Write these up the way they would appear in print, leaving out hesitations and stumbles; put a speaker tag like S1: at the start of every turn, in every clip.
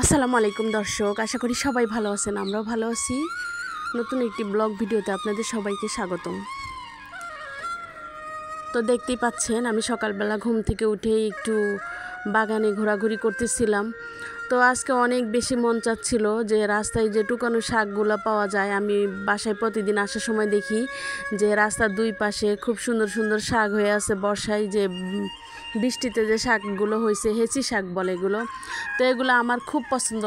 S1: আসসালামু আলাইকুম দর্শক, আশা করি সবাই ভালো আছেন। আমরাও ভালো আছি। নতুন একটি ব্লগ ভিডিওতে আপনাদের সবাইকে স্বাগতম। তো দেখতেই পাচ্ছেন আমি সকালবেলা ঘুম থেকে উঠে একটু বাগানে ঘোরাঘুরি করতেছিলাম। তো আজকে অনেক বেশি মন চাচ্ছিল যে রাস্তায় যে টুকানো শাকগুলো পাওয়া যায়, আমি বাসায় প্রতিদিন আসার সময় দেখি যে রাস্তার দুই পাশে খুব সুন্দর সুন্দর শাক হয়ে আছে। বর্ষায় যে বৃষ্টিতে যে শাকগুলো হয়েছে, হেঁচি শাক বলে এগুলো। তো এগুলো আমার খুব পছন্দ,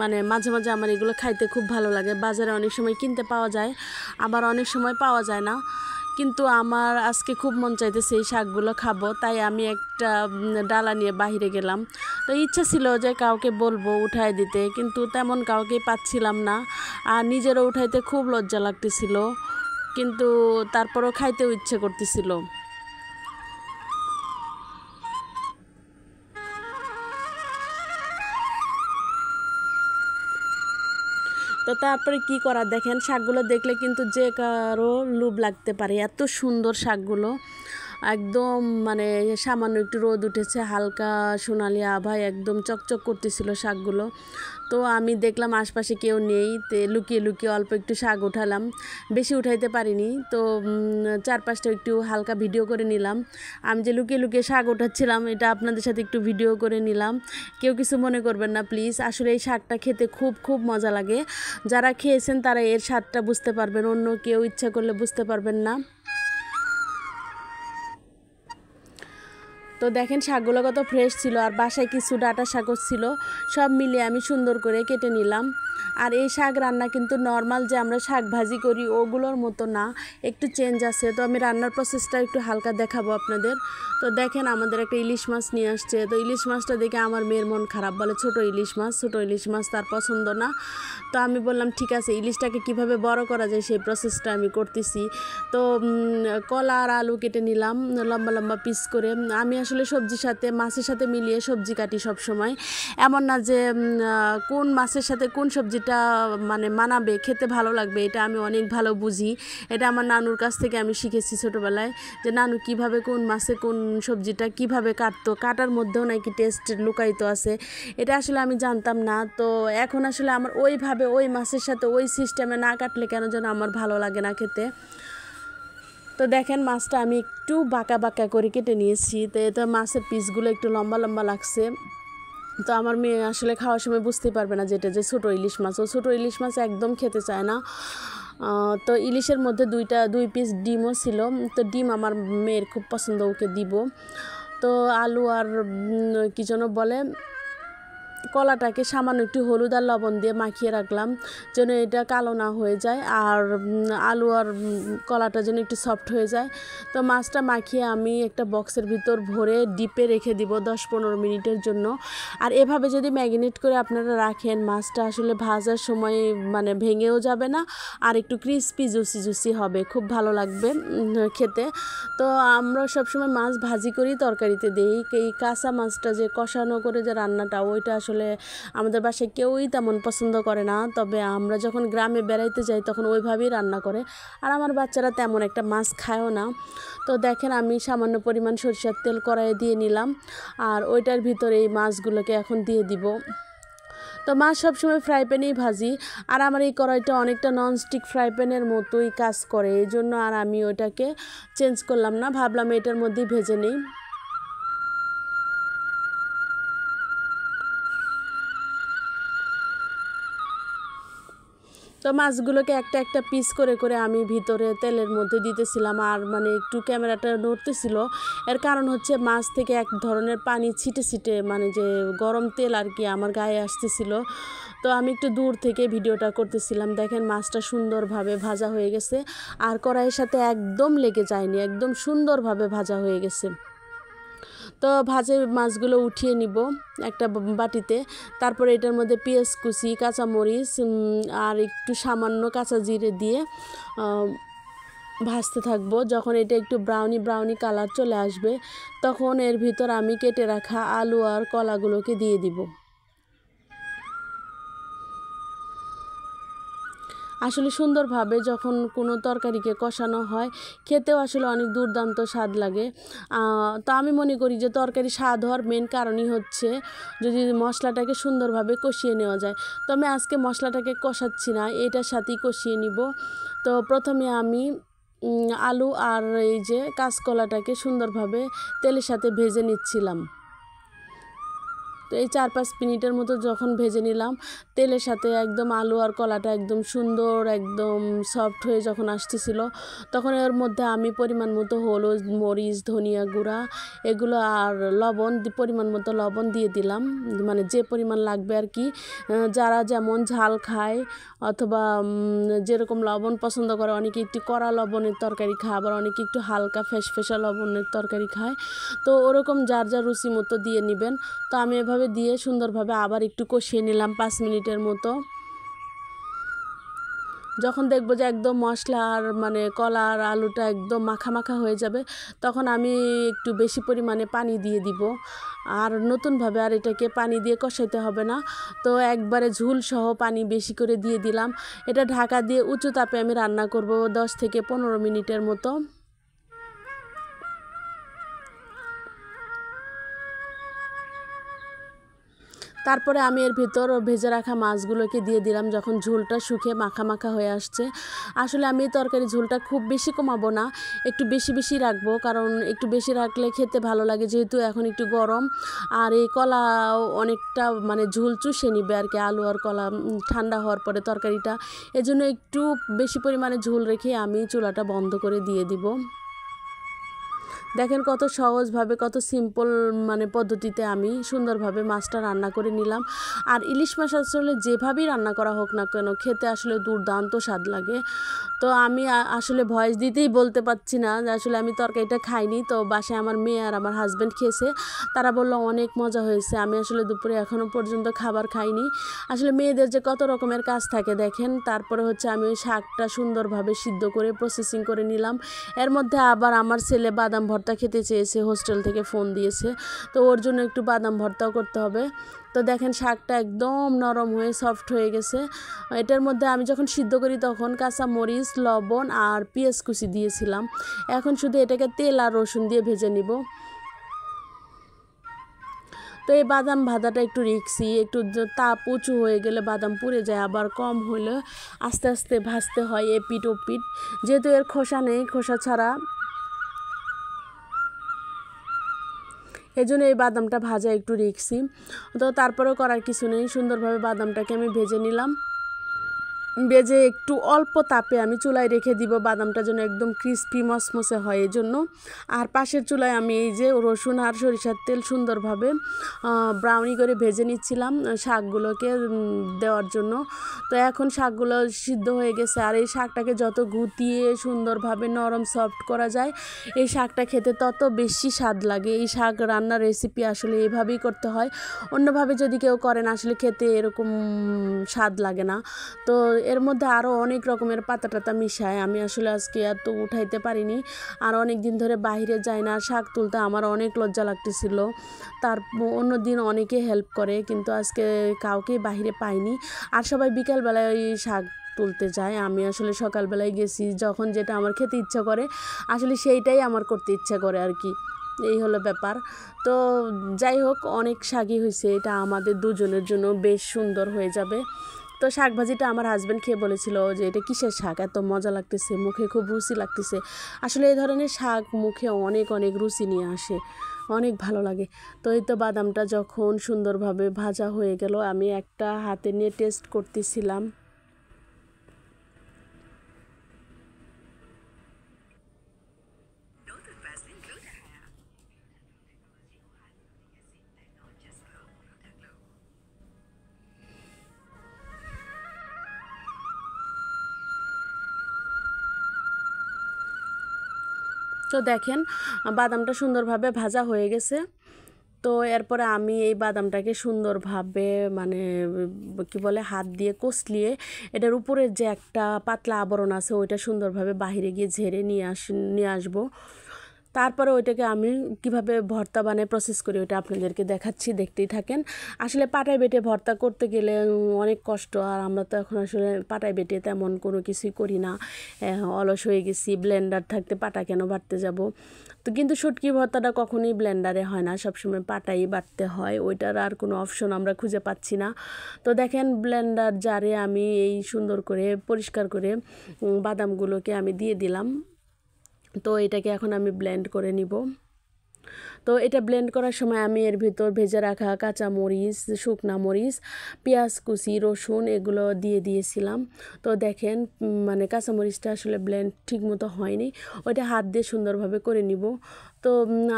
S1: মানে মাঝে মাঝে আমার এগুলো খাইতে খুব ভালো লাগে। বাজারে অনেক সময় কিনতে পাওয়া যায়, আবার অনেক সময় পাওয়া যায় না, কিন্তু আমার আজকে খুব মন চাইতেছে এই শাকগুলো খাবো। তাই আমি একটা ডালা নিয়ে বাহিরে গেলাম। তো ইচ্ছা ছিল যে কাউকে বলবো উঠায় দিতে, কিন্তু তেমন কাউকে পাচ্ছিলাম না, আর নিজেরও উঠাইতে খুব লজ্জা লাগতেছিল, কিন্তু তারপরও খাইতেও ইচ্ছে করতেছিল। তো তারপরে কি করা, দেখেন শাকগুলো দেখলে কিন্তু যে কারো লোভ লাগতে পারে, এত সুন্দর শাকগুলো। একদম মানে সামান্য একটু রোদ উঠেছে, হালকা সোনালি আভায় একদম চকচক করতেছিল শাকগুলো। তো আমি দেখলাম আশপাশে কেউ নেই, তে লুকিয়ে লুকিয়ে অল্প একটু শাক উঠালাম। বেশি উঠাইতে পারিনি, তো চারপাশটা একটু হালকা ভিডিও করে নিলাম। আমি যে লুকিয়ে লুকিয়ে শাক উঠাচ্ছিলাম, এটা আপনাদের সাথে একটু ভিডিও করে নিলাম। কেউ কিছু মনে করবেন না প্লিজ। আসলে এই শাকটা খেতে খুব খুব মজা লাগে। যারা খেয়েছেন তারা এর স্বাদটা বুঝতে পারবেন, অন্য কেউ ইচ্ছা করলে বুঝতে পারবেন না। তো দেখেন শাকগুলো কত ফ্রেশ ছিল, আর বাসায় কিছু ডাঁটা শাকও ছিল। সব মিলিয়ে আমি সুন্দর করে কেটে নিলাম। আর এই শাক রান্না কিন্তু নর্মাল যে আমরা শাক ভাজি করি ওগুলোর মতো না, একটু চেঞ্জ আছে। তো আমি রান্নার প্রসেসটা একটু হালকা দেখাবো আপনাদের। তো দেখেন আমাদের একটা ইলিশ মাছ নিয়ে আসছে। তো ইলিশ মাছটা দেখে আমার মেয়ের মন খারাপ, বলে ছোটো ইলিশ মাছ তার পছন্দ না। তো আমি বললাম ঠিক আছে, ইলিশটাকে কিভাবে বড় করা যায় সেই প্রসেসটা আমি করতেছি। তো কলা আর আলু কেটে নিলাম লম্বা লম্বা পিস করে। আমি আসলে সবজির সাথে মাছের সাথে মিলিয়ে সবজি কাটি সব সময়। এমন না যে কোন মাছের সাথে কোন সবজিটা মানে মানাবে, খেতে ভালো লাগবে, এটা আমি অনেক ভালো বুঝি। এটা আমার নানুর কাছ থেকে আমি শিখেছি ছোটোবেলায়, যে নানু কিভাবে কোন মাছে কোন সবজিটা কিভাবে কাটতো, কাটার মধ্যেও নাকি টেস্ট লুকায়িত আছে। এটা আসলে আমি জানতাম না। তো এখন আসলে আমার ওইভাবে ওই মাছের সাথে ওই সিস্টেমে না কাটলে কেন যেন আমার ভালো লাগে না খেতে। তো দেখেন মাছটা আমি একটু বাঁকা বাঁকা করে কেটে নিয়েছি। তো এটা মাছের পিসগুলো একটু লম্বা লম্বা লাগছে। তো আমার মেয়ে আসলে খাওয়ার সময় বুঝতেই পারবে না যেটা যে ছোটো ইলিশ মাছ, ও ছোটো ইলিশ মাছ একদম খেতে চায় না। তো ইলিশের মধ্যে দুই পিস ডিমও ছিল। তো ডিম আমার মেয়ের খুব পছন্দ, ওকে দিব। তো আলু আর কি যেন বলে, কলাটাকে সামান্য একটু হলুদ আর লবণ দিয়ে মাখিয়ে রাখলাম, যেন এটা কালো না হয়ে যায়, আর আলু আর কলাটা যেন একটু সফট হয়ে যায়। তো মাছটা মাখিয়ে আমি একটা বক্সের ভিতর ভরে ডিপে রেখে দিব 10-15 মিনিটের জন্য। আর এভাবে যদি ম্যারিনেট করে আপনারা রাখেন, মাছটা আসলে ভাজার সময় মানে ভেঙেও যাবে না, আর একটু ক্রিস্পি জুসি জুসি হবে, খুব ভালো লাগবে খেতে। তো আমরা সবসময় মাছ ভাজি করি, তরকারিতে দিই। এই কাঁচা মাছটা যে কষানো করে যে রান্নাটা, ওইটা আসলে আমাদের বাসায় কেউই তেমন পছন্দ করে না। তবে আমরা যখন গ্রামে বেড়াইতে যাই তখন ওইভাবেই রান্না করে, আর আমার বাচ্চারা তেমন একটা মাছ খায়ও না। তো দেখেন আমি সামান্য পরিমাণ সরিষার তেল কড়াইয়ে দিয়ে নিলাম, আর ওইটার ভিতরে এই মাছগুলোকে এখন দিয়ে দিব। তো মাছ সবসময় ফ্রাই প্যানেই ভাজি, আর আমার এই কড়াইটা অনেকটা ননস্টিক ফ্রাই প্যানের মতোই কাজ করে, এই জন্য আর আমি ওইটাকে চেঞ্জ করলাম না, ভাবলাম এটার মধ্যেই ভেজে নিই। তো মাছগুলোকে একটা একটা পিস করে করে আমি ভিতরে তেলের মধ্যে দিতেছিলাম, আর মানে একটু ক্যামেরাটা নড়তেছিল। এর কারণ হচ্ছে মাছ থেকে এক ধরনের পানি ছিটে ছিটে, মানে যে গরম তেল আর কি আমার গায়ে আসতেছিল। তো আমি একটু দূর থেকে ভিডিওটা করতেছিলাম। দেখেন মাছটা সুন্দরভাবে ভাজা হয়ে গেছে, আর কড়াইয়ের সাথে একদম লেগে যায়নি, একদম সুন্দরভাবে ভাজা হয়ে গেছে। তো ভাজে মাছগুলো উঠিয়ে নিব একটা বাটিতে। তারপরে এটার মধ্যে পেঁয়াজ কুচি, কাঁচামরিচ আর একটু সামান্য কাঁচা জিরে দিয়ে ভাজতে থাকবো। যখন এটা একটু ব্রাউনি ব্রাউনি কালার চলে আসবে, তখন এর ভিতর আমি কেটে রাখা আলু আর কলাগুলোকে দিয়ে দিব। আসলে সুন্দরভাবে যখন কোনো তরকারিকে কষানো হয় খেতেও আসলে অনেক দুর্দান্ত স্বাদ লাগে। তো আমি মনে করি যে তরকারি স্বাদ হওয়ার মেন কারণই হচ্ছে যদি মশলাটাকে সুন্দরভাবে কষিয়ে নেওয়া যায়। তো আমি আজকে মশলাটাকে কষাচ্ছি না, এটার সাথেই কষিয়ে নিব। তো প্রথমে আমি আলু আর এই যে কাঁচকলাটাকে সুন্দরভাবে তেলের সাথে ভেজে নিচ্ছিলাম। তো এই 4-5 মিনিটের মতো যখন ভেজে নিলাম তেলের সাথে, একদম আলু আর কলাটা একদম সুন্দর একদম সফট হয়ে যখন আসতেছিল, তখন এর মধ্যে আমি পরিমাণ মতো হলুদ, মরিচ, ধনিয়া গুঁড়া এগুলো আর লবণ পরিমাণ মতো লবণ দিয়ে দিলাম, মানে যে পরিমাণ লাগবে আর কি। যারা যেমন ঝাল খায় অথবা যেরকম লবণ পছন্দ করে, অনেকে একটু কড়া লবণের তরকারি খায়, আবার অনেকে একটু হালকা ফেসফেসা লবণের তরকারি খায়। তো ওরকম যার যার রুচি মতো দিয়ে নেবেন। তো আমি এভাবে দিয়ে সুন্দরভাবে আবার একটু কষিয়ে নিলাম 5 মিনিটের মতো। যখন দেখবো যে একদম মশলা আর মানে কলা আর আলুটা একদম মাখা মাখা হয়ে যাবে, তখন আমি একটু বেশি পরিমাণে পানি দিয়ে দিব। আর নতুনভাবে আর এটাকে পানি দিয়ে কষাইতে হবে না, তো একবারে ঝুল সহ পানি বেশি করে দিয়ে দিলাম। এটা ঢাকা দিয়ে উঁচু তাপে আমি রান্না করব 10 থেকে 15 মিনিটের মতো। তারপরে আমি এর ভিতর ভেজে রাখা মাছগুলোকে দিয়ে দিলাম যখন ঝোলটা শুকিয়ে মাখা মাখা হয়ে আসছে। আসলে আমি তরকারি ঝোলটা খুব বেশি কমাবো না, একটু বেশি বেশি রাখবো, কারণ একটু বেশি রাখলে খেতে ভালো লাগে, যেহেতু এখন একটু গরম। আর এই কলা অনেকটা মানে ঝোল চুষে নিবে আর কি, আলু আর কলা ঠান্ডা হওয়ার পরে তরকারিটা, এজন্য একটু বেশি পরিমাণে ঝোল রেখে আমি চুলাটা বন্ধ করে দিয়ে দিব। দেখেন কত সহজভাবে, কত সিম্পল মানে পদ্ধতিতে আমি সুন্দরভাবে মাছটা রান্না করে নিলাম। আর ইলিশ মাছ আসলে যেভাবেই রান্না করা হোক না কেন খেতে আসলে দুর্দান্ত স্বাদ লাগে। তো আমি আসলে ভয়েস দিতেই বলতে পারছি না যে আসলে আমি তরকারিটা খাইনি। তো বাসায় আমার মেয়ে আর আমার হাজব্যান্ড খেয়েছে, তারা বললো অনেক মজা হয়েছে। আমি আসলে দুপুরে এখনও পর্যন্ত খাবার খাইনি। আসলে মেয়েদের যে কত রকমের কাজ থাকে দেখেন। তারপরে হচ্ছে আমি ওই শাকটা সুন্দরভাবে সিদ্ধ করে প্রসেসিং করে নিলাম। এর মধ্যে আবার আমার ছেলে বাদাম ভর্তা খেতে চেয়েছে, হোস্টেল থেকে ফোন দিয়েছে, তো ওর জন্য একটু বাদাম ভর্তাও করতে হবে। তো দেখেন শাকটা একদম নরম হয়ে সফট হয়ে গেছে। এটার মধ্যে আমি যখন সিদ্ধ করি তখন কাঁচা মরিচ, লবণ আর পেঁয়াজ কুচি দিয়েছিলাম। এখন শুধু এটাকে তেল আর রসুন দিয়ে ভেজে নিব। তো এই বাদাম ভাজাটা একটু রিস্কি, একটু তাপ উঁচু হয়ে গেলে বাদাম পুড়ে যায়, আবার কম হলে আস্তে আস্তে ভাজতে হয় এপিট ওপিট, যেহেতু এর খোসা নেই, খোসা ছাড়া, এজন্য এই বাদামটা ভাজা একটু রিস্কি। তো তারপরেও করার কিছু নেই, সুন্দরভাবে বাদামটাকে আমি ভেজে নিলাম। ভেজে একটু অল্প তাপে আমি চুলায় রেখে দিব, বাদামটা যেন একদম ক্রিস্পি মসমসে হয় এই জন্য। আর পাশের চুলায় আমি এই যে রসুন আর সরিষার তেল সুন্দরভাবে ব্রাউনি করে ভেজে নিচ্ছিলাম শাকগুলোকে দেওয়ার জন্য। তো এখন শাকগুলো সিদ্ধ হয়ে গেছে, আর এই শাকটাকে যত গুটিয়ে সুন্দরভাবে নরম সফট করা যায় এই শাকটা খেতে তত বেশি স্বাদ লাগে। এই শাক রান্নার রেসিপি আসলে এভাবেই করতে হয়, অন্যভাবে যদি কেউ করেন আসলে খেতে এরকম স্বাদ লাগে না। তো এর মধ্যে আরও অনেক রকমের পাতা টাতা মিশায়, আমি আসলে আজকে এত উঠাইতে পারিনি। আর অনেক দিন ধরে বাইরে যাই না, শাক তুলতে আমার অনেক লজ্জা লাগতেছিল। তার অন্য দিন অনেকে হেল্প করে, কিন্তু আজকে কাউকে বাইরে পাইনি। আর সবাই বিকালবেলায় ওই শাক তুলতে যায়, আমি আসলে সকালবেলায় গেছি, যখন যেটা আমার খেতে ইচ্ছা করে আসলে সেইটাই আমার করতে ইচ্ছা করে আর কি, এই হলো ব্যাপার। তো যাই হোক, অনেক শাকই হয়েছে, এটা আমাদের দুজনের জন্য বেশ সুন্দর হয়ে যাবে। তো শাক ভাজিটা আমার হাজব্যান্ড খেয়ে বলেছিল যে এটা কিসের শাক, এত মজা লাগতেছে, মুখে খুব রুচি লাগতেছে। আসলে এই ধরনের শাক মুখে অনেক অনেক রুচি নিয়ে আসে, অনেক ভালো লাগে। তো এই তো বাদামটা যখন সুন্দরভাবে ভাজা হয়ে গেল, আমি একটা হাতে নিয়ে টেস্ট করতেছিলাম। তো দেখেন বাদামটা সুন্দরভাবে ভাজা হয়ে গেছে। তো এরপরে আমি এই বাদামটাকে সুন্দরভাবে মানে কি বলে হাত দিয়ে কষলিয়ে এটার উপরের যে একটা পাতলা আবরণ আছে ওইটা সুন্দরভাবে বাহিরে গিয়ে ঝেড়ে নিয়ে আসবো। তারপরে ওইটাকে আমি কিভাবে ভর্তা বানায় প্রসেস করি ওইটা আপনাদেরকে দেখাচ্ছি, দেখতেই থাকেন। আসলে পাটায় বেটে ভর্তা করতে গেলে অনেক কষ্ট, আর আমরা তো এখন আসলে পাটায় বেটে তেমন কোনো কিছুই করি না, অলস হয়ে গেছি। ব্লেন্ডার থাকতে পাটা কেন বাটতে যাব। তো কিন্তু শুটকি ভর্তাটা কখনোই ব্লেন্ডারে হয় না, সবসময় পাটাই বাটতে হয়, ওইটার আর কোনো অপশন আমরা খুঁজে পাচ্ছি না। তো দেখেন ব্লেন্ডার জারে আমি এই সুন্দর করে পরিষ্কার করে বাদামগুলোকে আমি দিয়ে দিলাম। তো এটাকে এখন আমি ব্লেন্ড করে নিব। তো এটা ব্লেন্ড করার সময় আমি এর ভিতর ভেজে রাখা কাঁচা মরিচ, শুকনা মরিচ, পেঁয়াজ কুচি, রসুন এগুলো দিয়ে দিয়েছিলাম। তো দেখেন মানে কাঁচামরিচটা আসলে ব্লেন্ড ঠিক মতো হয়নি, ওইটা হাত দিয়ে সুন্দরভাবে করে নিব। তো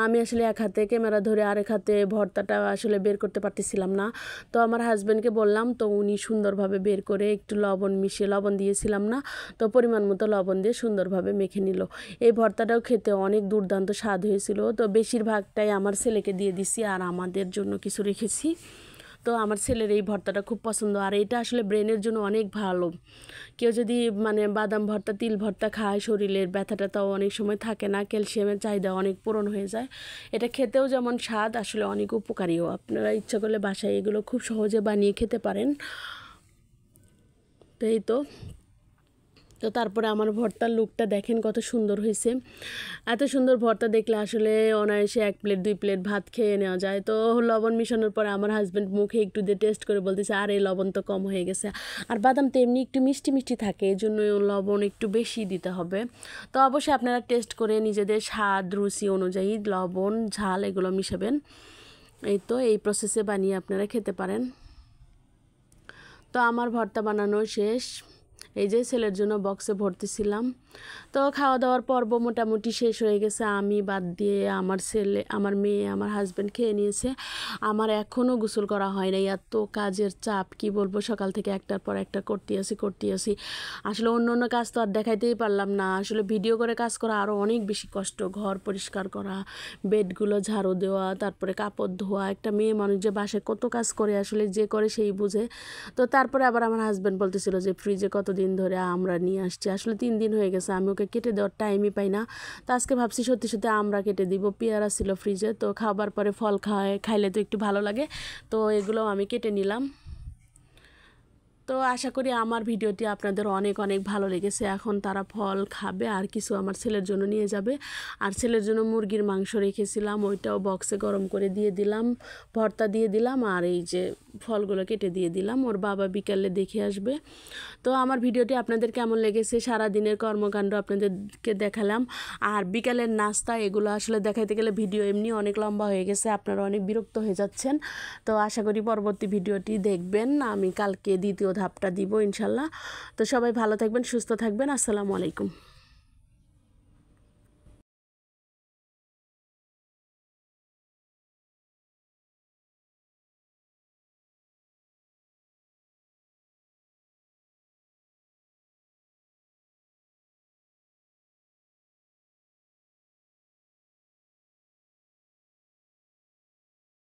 S1: আমি আসলে এক হাতে ক্যামেরা ধরে আরেক হাতে ভর্তাটা আসলে বের করতে পারতেছিলাম না। তো আমার হাজব্যান্ডকে বললাম, তো উনি সুন্দরভাবে বের করে একটু লবণ মিশিয়ে, লবণ দিয়েছিলাম না, তো পরিমাণ মতো লবণ দিয়ে সুন্দরভাবে মেখে নিল। এই ভর্তাটাও খেতে অনেক দুর্দান্ত স্বাদ হয়েছিল। তো বেশিরভাগটাই আমার ছেলেকে দিয়ে দিছি আর আমাদের জন্য কিছু রেখেছি। তো আমার ছেলের এই ভর্তাটা খুব পছন্দ, আর এটা আসলে ব্রেনের জন্য অনেক ভালো। কেউ যদি মানে বাদাম ভর্তা, তিল ভর্তা খায়, শরীরের ব্যথাটা তাও অনেক সময় থাকে না, ক্যালসিয়ামের চাহিদা অনেক পূরণ হয়ে যায়। এটা খেতেও যেমন স্বাদ, আসলে অনেক উপকারীও। আপনারা ইচ্ছা করলে বাসায় এগুলো খুব সহজে বানিয়ে খেতে পারেন। তো এই তো তারপরে আমার ভর্তার লুকটা দেখেন কত সুন্দর হয়েছে। এত সুন্দর ভর্তা দেখলে আসলে অনায়াসে 1 প্লেট 2 প্লেট ভাত খেয়ে নেওয়া যায়। তো লবণ মিশানোর পরে আমার হাজব্যান্ড মুখে একটু দিয়ে টেস্ট করে বলতেছে, আর এই লবণ তো কম হয়ে গেছে। আর বাদাম তো এমনি একটু মিষ্টি মিষ্টি থাকে, এই জন্য লবণ একটু বেশি দিতে হবে। তো অবশ্যই আপনারা টেস্ট করে নিজেদের স্বাদ রুচি অনুযায়ী লবণ ঝাল এগুলো মিশাবেন। এই প্রসেসে বানিয়ে আপনারা খেতে পারেন। তো আমার ভর্তা বানানো শেষ, এই যে ছেলের জন্য বক্সে ভরতেছিলাম। তো খাওয়া দাওয়ার পর্ব মোটামুটি শেষ হয়ে গেছে, আমি বাদ দিয়ে আমার ছেলে, আমার মেয়ে, আমার হাজব্যান্ড খেয়ে নিয়েছে। আমার এখনও গোসল করা হয় নাই, এত কাজের চাপ কি বলবো, সকাল থেকে একটার পর একটা করতে আসি। আসলে অন্য অন্য কাজ তো আর দেখাইতেই পারলাম না, আসলে ভিডিও করে কাজ করা আরও অনেক বেশি কষ্ট। ঘর পরিষ্কার করা, বেডগুলো ঝাড়ু দেওয়া, তারপরে কাপড় ধোয়া, একটা মেয়ে মানুষ যে বাসায় কত কাজ করে আসলে যে করে সেই বুঝে। তো তারপরে আবার আমার হাজব্যান্ড বলতেছিল যে ফ্রিজে কতদিন ধরে আমরা নিয়ে আসছি, আসলে 3 দিন হয়ে গেছে, আমি ওকে কেটে দেওয়ার টাইমই পাই না। তো আজকে ভাবছি সত্যি সত্যি আমরা কেটে দিব। পেয়ারা ছিল ফ্রিজে, তো খাবার পরে ফল খাইলে তো একটু ভালো লাগে, তো এগুলো আমি কেটে নিলাম। তো আশা করি আমার ভিডিওটি আপনাদের অনেক অনেক ভালো লেগেছে। এখন তারা ফল খাবে আর কিছু আমার ছেলের জন্য নিয়ে যাবে। আর ছেলের জন্য মুরগির মাংস রেখেছিলাম, ওইটাও বক্সে গরম করে দিয়ে দিলাম, ভর্তা দিয়ে দিলাম, আর এই যে ফলগুলো কেটে দিয়ে দিলাম। ওর বাবা বিকালে দেখে আসবে। তো আমার ভিডিওটি আপনাদের কেমন লেগেছে, সারা দিনের কর্মকাণ্ড আপনাদেরকে দেখালাম। আর বিকালের নাস্তা এগুলো আসলে দেখাইতে গেলে ভিডিও এমনি অনেক লম্বা হয়ে গেছে, আপনারা অনেক বিরক্ত হয়ে যাচ্ছেন। তো আশা করি পরবর্তী ভিডিওটি দেখবেন, আমি কালকে দ্বিতীয় ধাপটা দিব ইনশাল্লাহ। তো সবাই ভালো থাকবেন, সুস্থ থাকবেন। আসসালামু আলাইকুম।